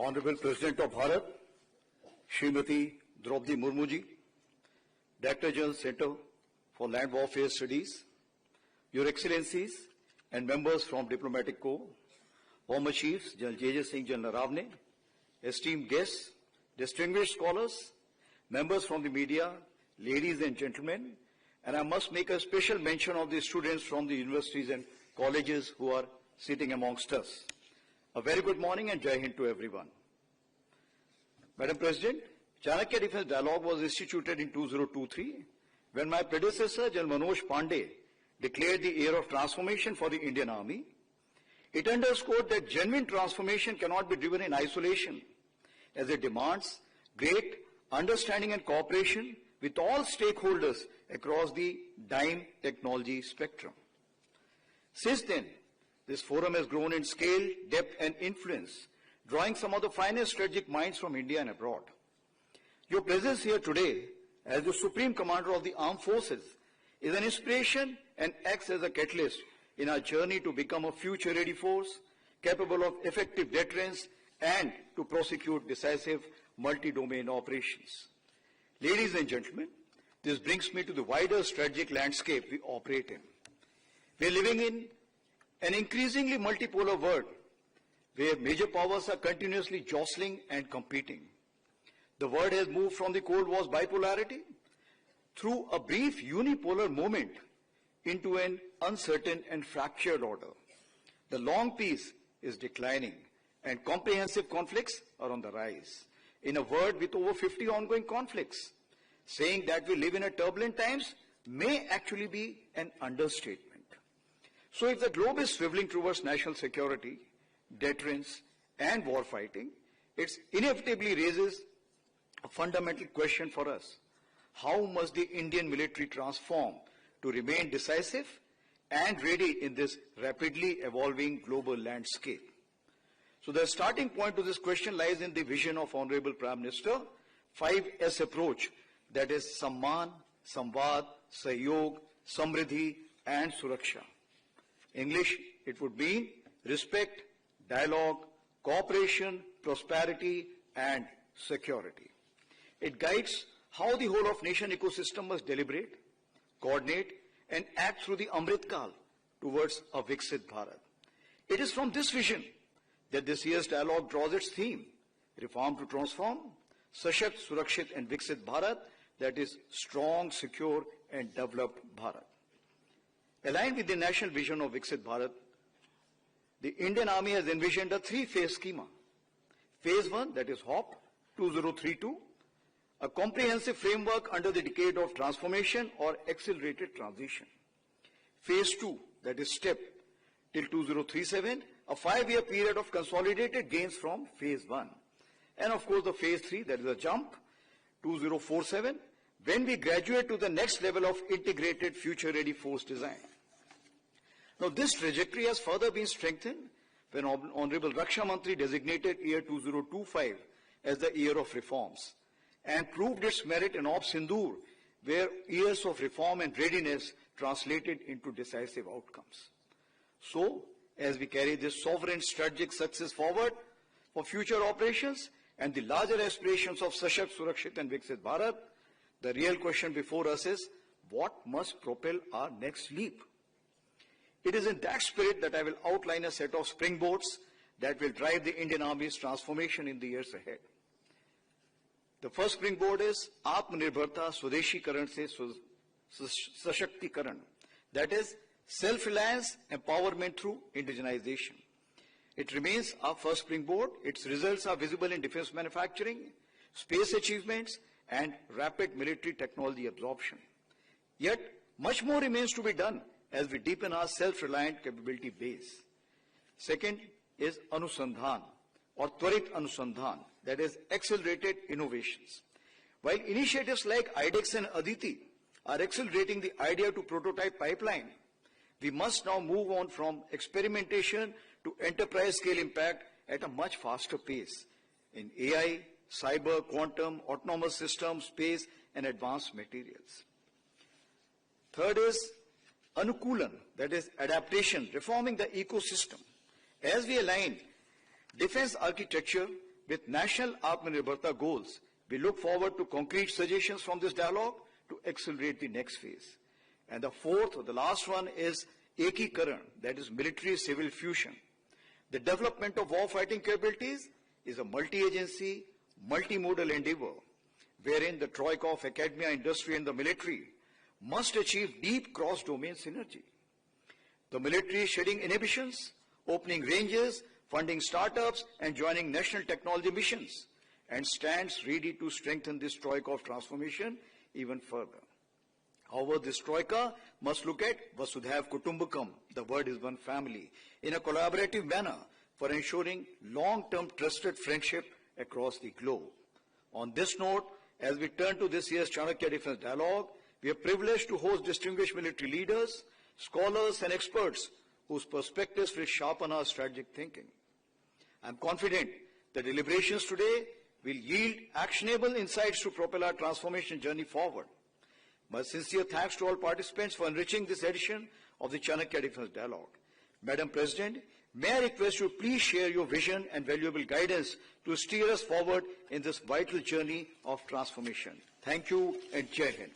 Honorable President of Bharat, Srimati Draupadi Murmu ji, Director General Center for Land Warfare Studies, Your Excellencies and members from Diplomatic Corps, Former Chiefs, General J.J. Singh, General Naravne, esteemed guests, distinguished scholars, members from the media, ladies and gentlemen, and I must make a special mention of the students from the universities and colleges who are sitting amongst us. A very good morning and Jai Hind to everyone. Madam President, Chanakya Defence Dialogue was instituted in 2023 when my predecessor, General Manoj Pandey, declared the year of transformation for the Indian Army. It underscored that genuine transformation cannot be driven in isolation, as it demands great understanding and cooperation with all stakeholders across the DIME technology spectrum. Since then, this forum has grown in scale, depth and influence, drawing some of the finest strategic minds from India and abroad. Your presence here today as the Supreme Commander of the Armed Forces is an inspiration and acts as a catalyst in our journey to become a future-ready force, capable of effective deterrence and to prosecute decisive multi-domain operations. Ladies and gentlemen, this brings me to the wider strategic landscape we operate in. We are living in an increasingly multipolar world where major powers are continuously jostling and competing. The world has moved from the Cold War's bipolarity through a brief unipolar moment into an uncertain and fractured order. The long peace is declining and comprehensive conflicts are on the rise. In a world with over 50 ongoing conflicts, saying that we live in a turbulent times may actually be an understatement. So if the globe is swiveling towards national security, deterrence and war fighting, it inevitably raises a fundamental question for us. How must the Indian military transform to remain decisive and ready in this rapidly evolving global landscape? So the starting point to this question lies in the vision of Honorable Prime Minister, 5S approach, that is Samman, Samvad, Sahyog, Samriddhi and Suraksha. English, it would mean respect, dialogue, cooperation, prosperity and security. It guides how the whole of nation ecosystem must deliberate, coordinate and act through the Amrit Kal towards a Viksit Bharat. It is from this vision that this year's dialogue draws its theme, Reform to Transform, Sashakt, Surakshit and Viksit Bharat, that is strong, secure and developed Bharat. Aligned with the national vision of Viksit Bharat, the Indian Army has envisioned a three-phase schema. Phase 1, that is HOP 2032, a comprehensive framework under the decade of transformation or accelerated transition. Phase 2, that is STEP till 2037, a 5-year period of consolidated gains from Phase 1. And of course the Phase 3, that is a jump, 2047, when we graduate to the next level of integrated future-ready force design. Now this trajectory has further been strengthened when Honorable Raksha Mantri designated year 2025 as the year of reforms and proved its merit in Op Sindoor, where years of reform and readiness translated into decisive outcomes. So, as we carry this sovereign strategic success forward for future operations and the larger aspirations of Sashakt, Surakshit and Viksit Bharat, the real question before us is, what must propel our next leap? It is in that spirit that I will outline a set of springboards that will drive the Indian Army's transformation in the years ahead. The first springboard is Atmanirbharta Swadeshikaran se Sashaktikaran, that is self-reliance, empowerment through indigenization. It remains our first springboard. Its results are visible in defense manufacturing, space achievements and rapid military technology absorption. Yet, much more remains to be done as we deepen our self-reliant capability base. Second is Anusandhan or Twarit Anusandhan, that is accelerated innovations. While initiatives like IDEX and Aditi are accelerating the idea to prototype pipeline, we must now move on from experimentation to enterprise scale impact at a much faster pace in AI, cyber, quantum, autonomous systems, space and advanced materials. Third is Anukulan, that is adaptation, reforming the ecosystem. As we align defense architecture with national Atmanirbharta goals, we look forward to concrete suggestions from this dialogue to accelerate the next phase. And the fourth, or the last one, is Ekikaran, that is military-civil fusion. The development of war-fighting capabilities is a multi-agency, multimodal endeavor, wherein the troika of academia, industry, and the military must achieve deep cross-domain synergy. The military is shedding inhibitions, opening ranges, funding startups, and joining national technology missions, and stands ready to strengthen this troika of transformation even further. However, this troika must look at Vasudhaiv Kutumbakam, the word is one family, in a collaborative manner for ensuring long-term trusted friendship across the globe. On this note, as we turn to this year's Chanakya Defense Dialogue, we are privileged to host distinguished military leaders, scholars, and experts whose perspectives will sharpen our strategic thinking. I am confident the deliberations today will yield actionable insights to propel our transformation journey forward. My sincere thanks to all participants for enriching this edition of the Chanakya Defense Dialogue. Madam President, may I request you please share your vision and valuable guidance to steer us forward in this vital journey of transformation. Thank you and Jai Hind.